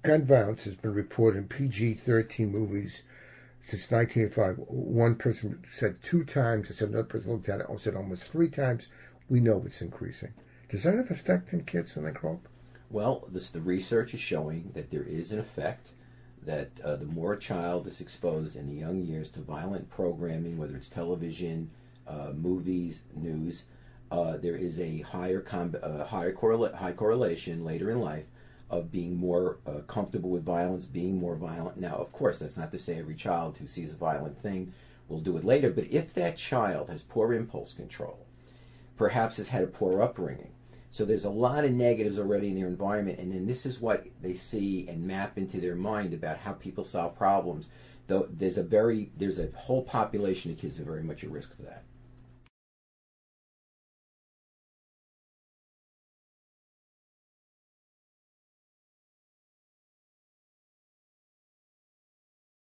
gun violence has been reported in PG-13 movies since 1985. One person said 2 times. I said another person looked at it and said almost 3 times. We know it's increasing. Does that have effect in kids when they grow up? Well, the research is showing that there is an effect, that the more a child is exposed in the young years to violent programming, whether it's television, movies, news, there is a high correlation later in life of being more comfortable with violence, being more violent. Now, of course, that's not to say every child who sees a violent thing will do it later, but if that child has poor impulse control, perhaps has had a poor upbringing, so there's a lot of negatives already in their environment, and then this is what they see and map into their mind about how people solve problems. Though there's a whole population of kids who are very much at risk for that.